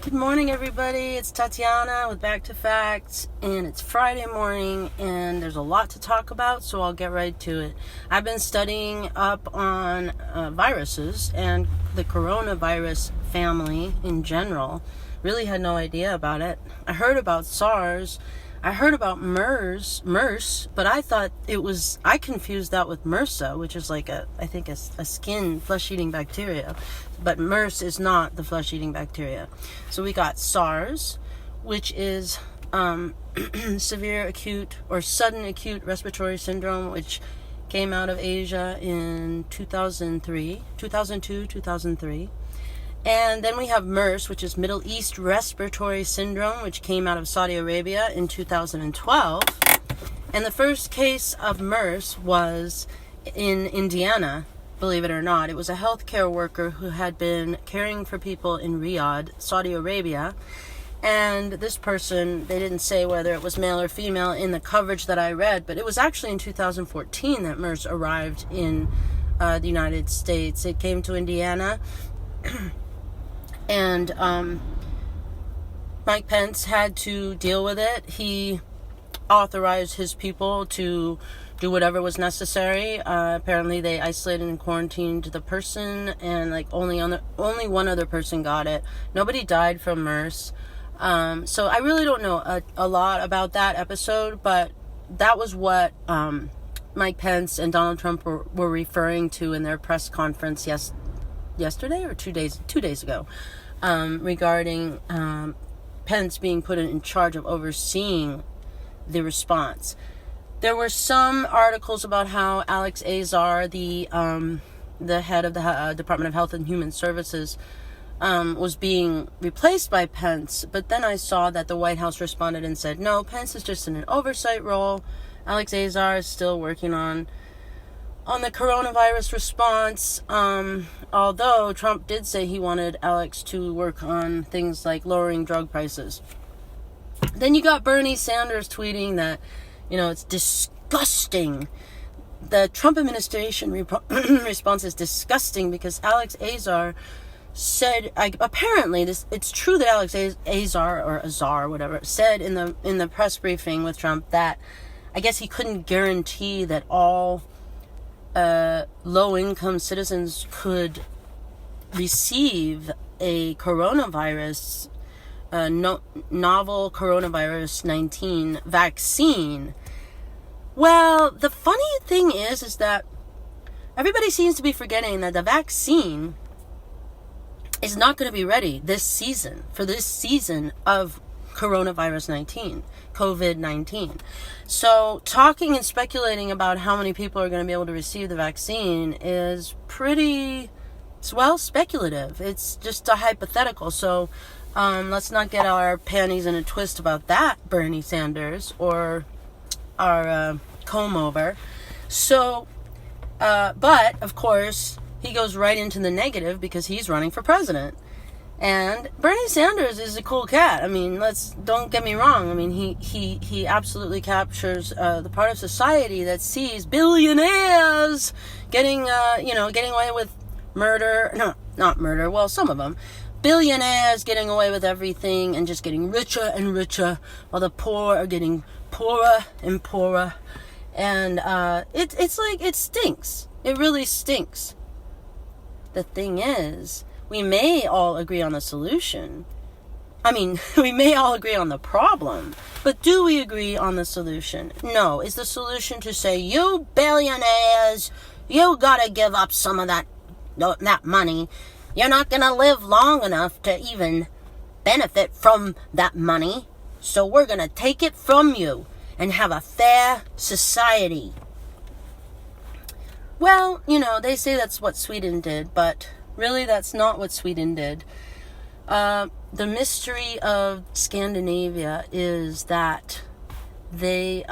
Good morning, everybody. It's Tatiana with Back to Facts, and it's Friday morning, and there's a lot to talk about, so I'll get right to it. I've been studying up on viruses and the coronavirus family in general. Really had no idea about it. I heard about SARS. I heard about MERS, but I thought I confused that with MRSA, which is like a skin flesh-eating bacteria. But MERS is not the flesh-eating bacteria. So we got SARS, which is severe acute or sudden acute respiratory syndrome, which came out of Asia in 2002, 2003. And then we have MERS, which is Middle East Respiratory Syndrome, which came out of Saudi Arabia in 2012. And the first case of MERS was in Indiana, believe it or not. It was a healthcare worker who had been caring for people in Riyadh, Saudi Arabia. And this person, they didn't say whether it was male or female in the coverage that I read, but it was actually in 2014 that MERS arrived in the United States. It came to Indiana. And Mike Pence had to deal with it. He authorized his people to do whatever was necessary. Apparently, they isolated and quarantined the person, and only one other person got it. Nobody died from MERS. So I really don't know a lot about that episode, but that was what Mike Pence and Donald Trump were referring to in their press conference yesterday or 2 days ago, regarding Pence being put in charge of overseeing the response. There were some articles about how Alex Azar, the head of the Department of Health and Human Services, was being replaced by Pence, but then I saw that the White House responded and said, no, Pence is just in an oversight role. Alex Azar is still working on the coronavirus response, although Trump did say he wanted Alex to work on things like lowering drug prices. Then you got Bernie Sanders tweeting that, it's disgusting. The Trump administration response is disgusting because Alex Azar said, apparently it's true that Alex Azar, or Azar, whatever, said in the press briefing with Trump that I guess he couldn't guarantee that all low-income citizens could receive a coronavirus, novel coronavirus 19 vaccine. Well, the funny thing is that everybody seems to be forgetting that the vaccine is not going to be ready this season of coronavirus COVID-19. So talking and speculating about how many people are going to be able to receive the vaccine is speculative. It's just a hypothetical. So let's not get our panties in a twist about that, Bernie Sanders, or our comb over. So, but of course, he goes right into the negative because he's running for president. And Bernie Sanders is a cool cat. I mean, don't get me wrong. I mean, he absolutely captures the part of society that sees billionaires getting away with murder. No, not murder. Well, some of them. Billionaires getting away with everything and just getting richer and richer, while the poor are getting poorer and poorer. And it's like, it stinks. It really stinks. The thing is, we may all agree on the solution. I mean, we may all agree on the problem, but do we agree on the solution? No. Is the solution to say, you billionaires, you gotta give up some of that money. You're not gonna live long enough to even benefit from that money, so we're gonna take it from you and have a fair society. Well, they say that's what Sweden did, but really, that's not what Sweden did. The mystery of Scandinavia is that they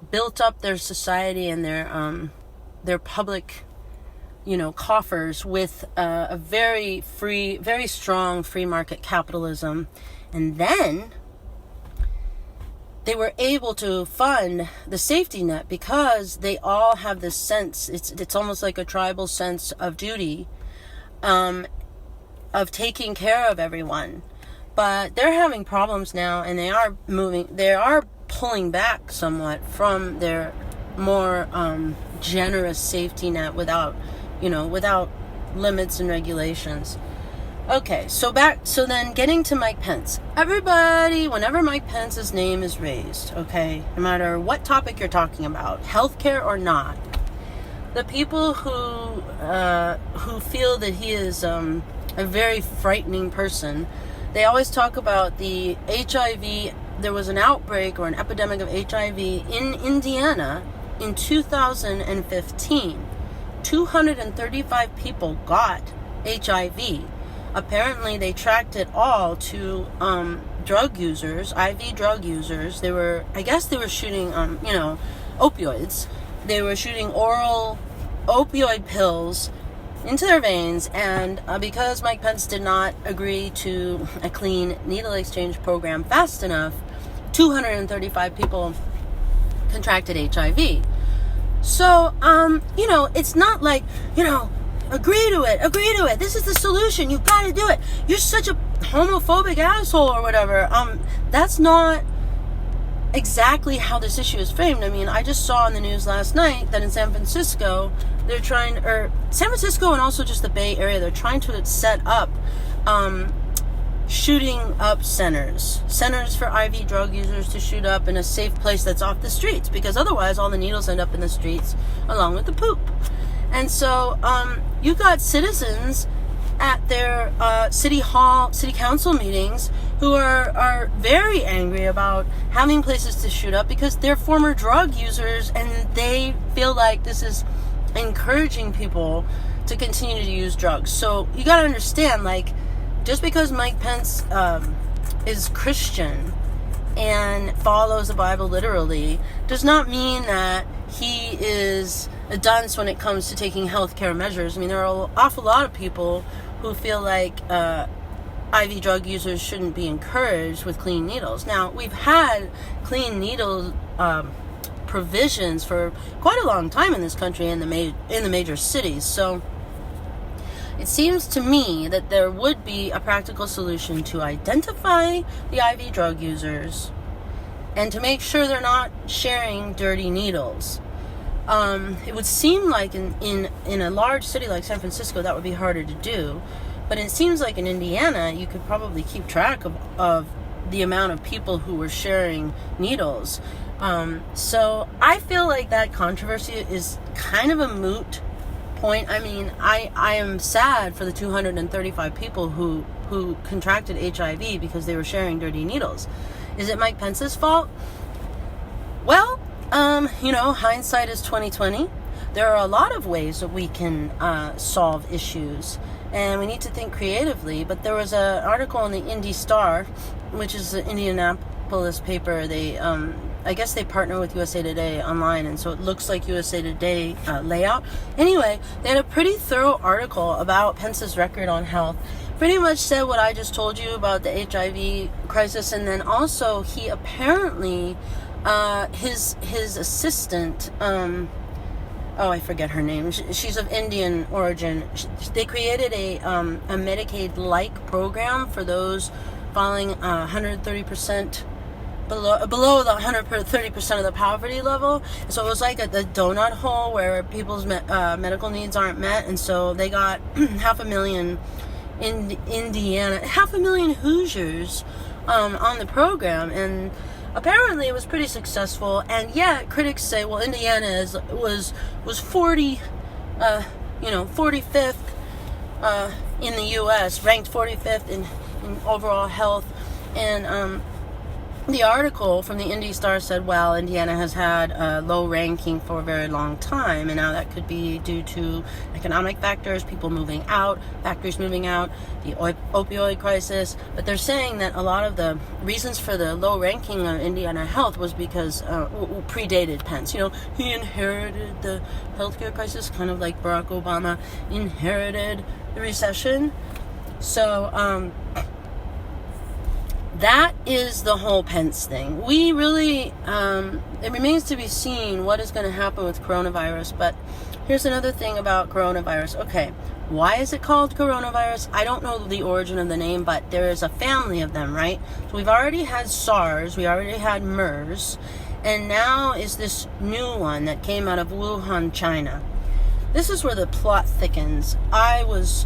built up their society and their public, coffers with a very strong free market capitalism, and then they were able to fund the safety net because they all have this sense. It's almost like a tribal sense of duty taking care of everyone. But they're having problems now, and they are pulling back somewhat from their more generous safety net without limits and regulations. Okay, so then getting to Mike Pence. Everybody, whenever Mike Pence's name is raised, okay, no matter what topic you're talking about, healthcare or not, the people who feel that he is a very frightening person, they always talk about the HIV. There was an outbreak or an epidemic of HIV in Indiana in 2015. 235 people got HIV. Apparently, they tracked it all to drug users, IV drug users. They were shooting, opioids. They were shooting oral opioid pills into their veins, and because Mike Pence did not agree to a clean needle exchange program fast enough, 235 people contracted HIV. So, it's not like, agree to it. This is the solution. You've got to do it. You're such a homophobic asshole or whatever. That's not exactly how this issue is framed. I mean, I just saw on the news last night that in San Francisco and also just the Bay Area, they're trying to set up shooting up centers for IV drug users to shoot up in a safe place that's off the streets, because otherwise all the needles end up in the streets along with the poop. And so you got citizens at their city council meetings who are very angry about having places to shoot up because they're former drug users, and they feel like this is encouraging people to continue to use drugs. So you got to understand, like, just because Mike Pence is Christian and follows the Bible literally does not mean that he is a dunce when it comes to taking healthcare measures. I mean, there are an awful lot of people who feel like IV drug users shouldn't be encouraged with clean needles. Now, we've had clean needle provisions for quite a long time in this country in the major cities. So it seems to me that there would be a practical solution to identify the IV drug users and to make sure they're not sharing dirty needles. It would seem like in a large city like San Francisco that would be harder to do, but it seems like in Indiana you could probably keep track of the amount of people who were sharing needles. So I feel like that controversy is kind of a moot point. I mean, I am sad for the 235 people who contracted HIV because they were sharing dirty needles. Is it Mike Pence's fault? Well, hindsight is 20/20. There are a lot of ways that we can solve issues, and we need to think creatively. But there was an article in the Indy Star, which is the Indianapolis paper. They I guess they partner with USA Today online, and so it looks like USA Today layout. Anyway, they had a pretty thorough article about Pence's record on health. Pretty much said what I just told you about the HIV crisis, and then also he apparently, his assistant, I forget her name. She's of Indian origin. They created a Medicaid-like program for those falling 130%. Below the 130% of the poverty level. So it was like the donut hole where people's medical needs aren't met, and so they got 500,000 in Indiana, 500,000 Hoosiers on the program, and apparently it was pretty successful. And yet critics say, well, Indiana was 45th in the U.S., ranked 45th in overall health, and the article from the Indy Star said, well, Indiana has had a low ranking for a very long time, and now that could be due to economic factors, people moving out, factories moving out, the opioid crisis. But they're saying that a lot of the reasons for the low ranking of Indiana health was because predated Pence. He inherited the healthcare crisis, kind of like Barack Obama inherited the recession. So, that is the whole Pence thing. We really, it remains to be seen what is going to happen with coronavirus, but here's another thing about coronavirus. Okay, why is it called coronavirus? I don't know the origin of the name, but there is a family of them, right? So we've already had SARS, we already had MERS, and now is this new one that came out of Wuhan, China. This is where the plot thickens. I was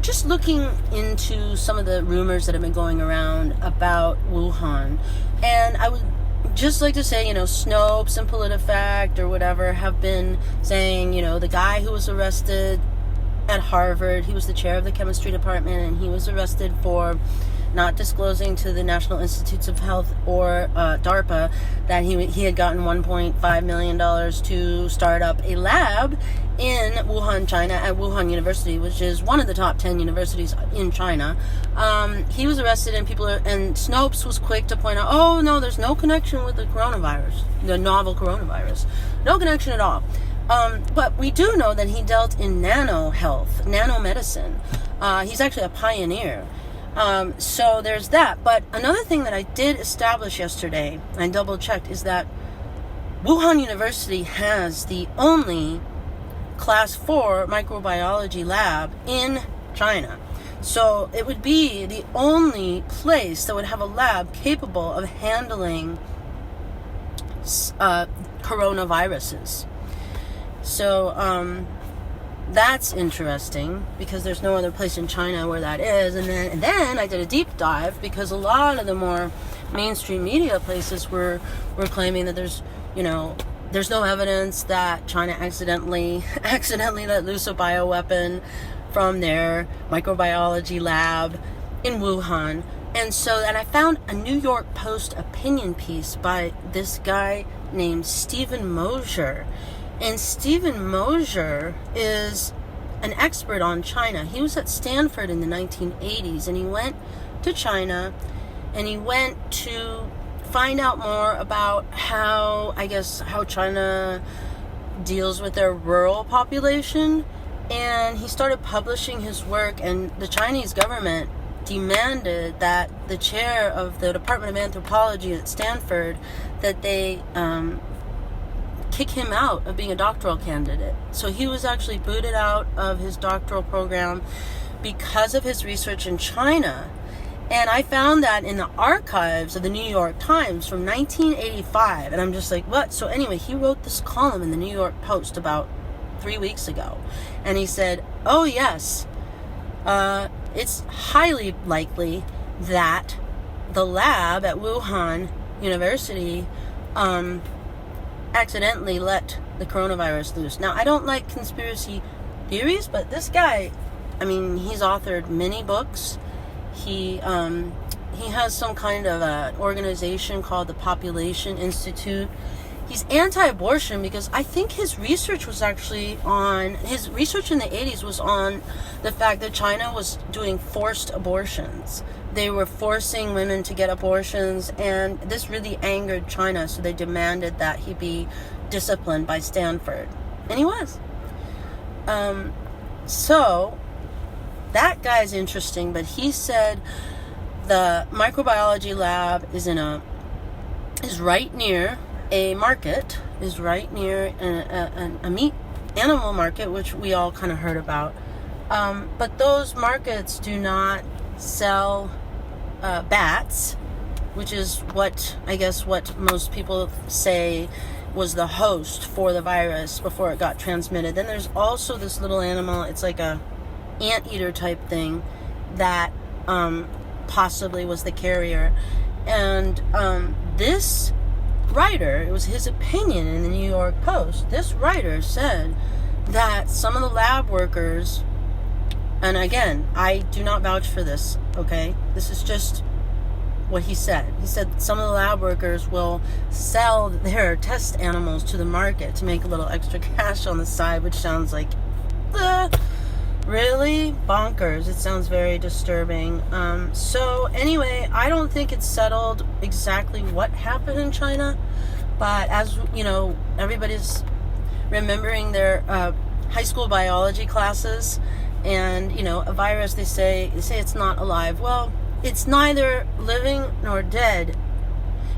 just looking into some of the rumors that have been going around about Wuhan, and I would just like to say, Snopes and PolitiFact or whatever have been saying, the guy who was arrested at Harvard, he was the chair of the chemistry department, and he was arrested for not disclosing to the National Institutes of Health or DARPA that he had gotten $1.5 million to start up a lab in Wuhan, China, at Wuhan University, which is one of the top 10 universities in China. He was arrested, and and Snopes was quick to point out, oh no, there's no connection with the coronavirus, the novel coronavirus, no connection at all. But we do know that he dealt in nano health, nanomedicine. He's actually a pioneer. So there's that. But another thing that I did establish yesterday, I double checked, is that Wuhan University has the only Class 4 microbiology lab in China. So it would be the only place that would have a lab capable of handling coronaviruses. So that's interesting, because there's no other place in China where that is. And then I did a deep dive, because a lot of the more mainstream media places were claiming that there's no evidence that China accidentally let loose a bioweapon from their microbiology lab in Wuhan. And I found a New York Post opinion piece by this guy named Stephen Mosier. And Stephen Mosier is an expert on China. He was at Stanford in the 1980s, and he went to China, and he went to find out more about how China deals with their rural population. And he started publishing his work, and the Chinese government demanded that the chair of the Department of Anthropology at Stanford, that they kick him out of being a doctoral candidate. So he was actually booted out of his doctoral program because of his research in China. And I found that in the archives of the New York Times from 1985. And I'm just like, what? So anyway, he wrote this column in the New York Post about 3 weeks ago. And he said, oh yes, it's highly likely that the lab at Wuhan University accidentally let the coronavirus loose. Now, I don't like conspiracy theories, but this guy, he's authored many books. He has some kind of an organization called the Population Institute. He's anti-abortion, because I think his research in the 80s was on the fact that China was doing forced abortions. They were forcing women to get abortions, and this really angered China, so they demanded that he be disciplined by Stanford. And he was. So that guy's interesting, but he said the microbiology lab is right near a market, is right near a meat animal market, which we all kind of heard about. But those markets do not sell bats, which is what most people say was the host for the virus before it got transmitted. Then there's also this little animal, it's like a anteater type thing that possibly was the carrier. And this writer, it was his opinion in the New York Post, this writer said that some of the lab workers, and again, I do not vouch for this, okay? This is just what he said. He said some of the lab workers will sell their test animals to the market to make a little extra cash on the side, which sounds like, really? Bonkers. It sounds very disturbing. So anyway, I don't think it's settled exactly what happened in China, but as everybody's remembering their high school biology classes, and a virus, they say it's not alive. Well, it's neither living nor dead.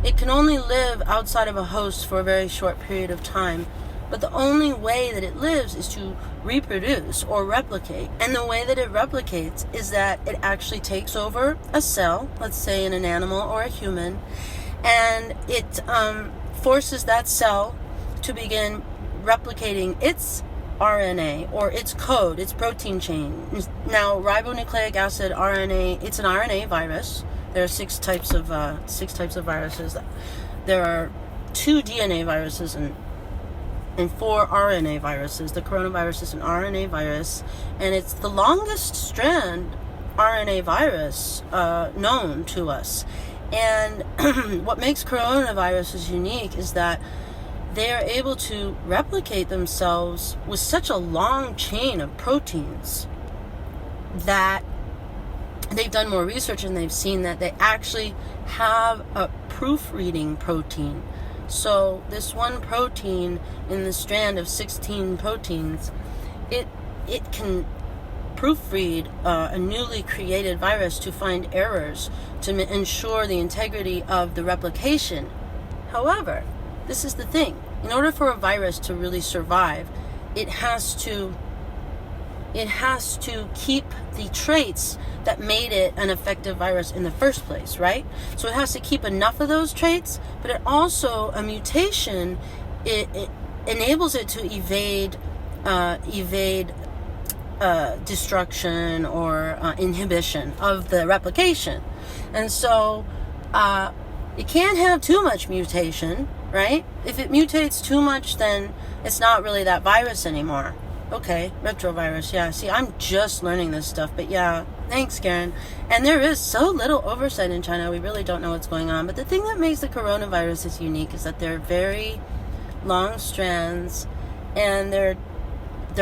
It can only live outside of a host for a very short period of time. But the only way that it lives is to reproduce or replicate. And the way that it replicates is that it actually takes over a cell, let's say in an animal or a human, and it forces that cell to begin replicating its RNA or its code, its protein chain. Now, ribonucleic acid RNA, it's an RNA virus. There are six types of viruses. There are 2 DNA viruses and 4 RNA viruses. The coronavirus is an RNA virus, and it's the longest strand RNA virus known to us. And what makes coronaviruses unique is that they are able to replicate themselves with such a long chain of proteins that they've done more research and they've seen that they actually have a proofreading protein. So this one protein in the strand of 16 proteins, it can proofread a newly created virus to find errors to ensure the integrity of the replication. However, this is the thing. In order for a virus to really survive, it has to keep the traits that made it an effective virus in the first place, right? So it has to keep enough of those traits, but it also, a mutation, it enables it to evade destruction or inhibition of the replication. And so it can't have too much mutation, right? If it mutates too much, then it's not really that virus anymore. Okay, retrovirus, yeah. See, I'm just learning this stuff, but yeah, thanks, Karen. And there is so little oversight in China, we really don't know what's going on. But the thing that makes the coronavirus unique is that they're very long strands, and they're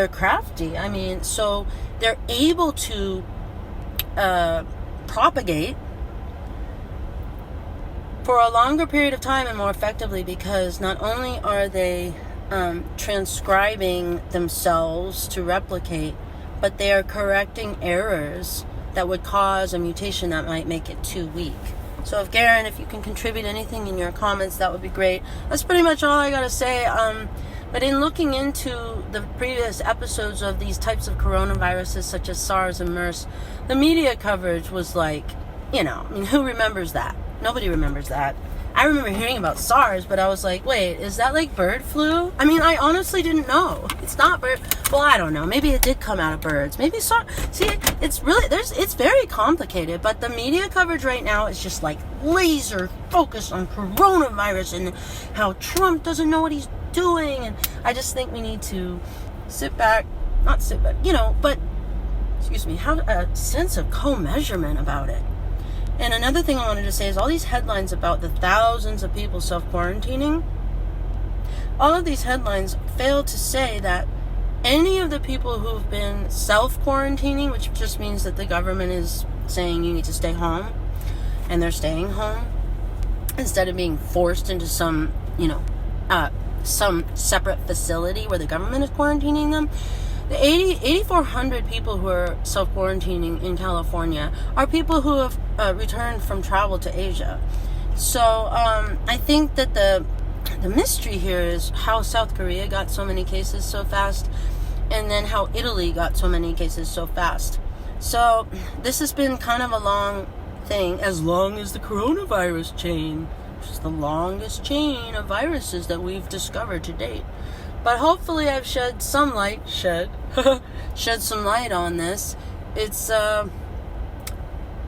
crafty. I mean, so they're able to propagate for a longer period of time and more effectively, because not only are they transcribing themselves to replicate, but they are correcting errors that would cause a mutation that might make it too weak. So if Garen, if you can contribute anything in your comments, that would be great. That's pretty much all I gotta say. But in looking into the previous episodes of these types of coronaviruses such as SARS and MERS, the media coverage was like, I mean, who remembers that? Nobody remembers that. I remember hearing about SARS, but I was like, wait, is that like bird flu? I mean, I honestly didn't know. It's not bird. Well, I don't know. Maybe it did come out of birds. Maybe SARS. See, it's very complicated, but the media coverage right now is just like laser focused on coronavirus and how Trump doesn't know what he's doing. And I just think we need to but have a sense of co-measurement about it. And another thing I wanted to say is all these headlines about the thousands of people self-quarantining, all of these headlines fail to say that any of the people who've been self-quarantining, which just means that the government is saying you need to stay home, and they're staying home, instead of being forced into some separate facility where the government is quarantining them. The 8,400 people who are self-quarantining in California are people who have returned from travel to Asia. So I think that the mystery here is how South Korea got so many cases so fast, and then how Italy got so many cases so fast. So this has been kind of a long thing, as long as the coronavirus chain, which is the longest chain of viruses that we've discovered to date. But hopefully I've shed some light on this. It's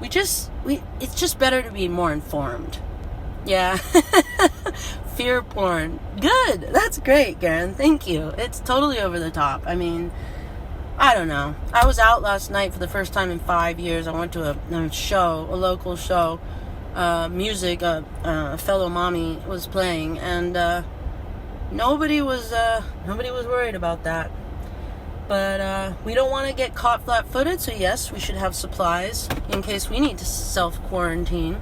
it's just better to be more informed. Yeah. Fear porn. Good. That's great, Garen. Thank you. It's totally over the top. I mean, I don't know. I was out last night for the first time in 5 years. I went to a local show. Music, a fellow mommy was playing, and nobody was worried about that. But we don't want to get caught flat-footed, so yes, we should have supplies in case we need to self-quarantine.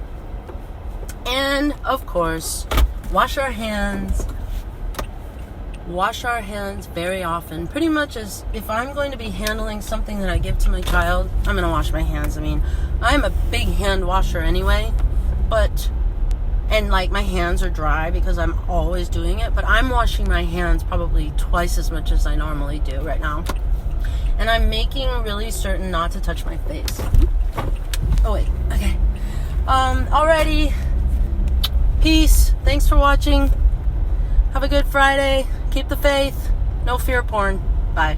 And, of course, wash our hands very often. Pretty much as if I'm going to be handling something that I give to my child, I'm going to wash my hands. I mean, I'm a big hand washer anyway, but And like my hands are dry because I'm always doing it, but I'm washing my hands probably twice as much as I normally do right now. And I'm making really certain not to touch my face. Oh wait, okay. Alrighty. Peace. Thanks for watching. Have a good Friday. Keep the faith. No fear porn. Bye.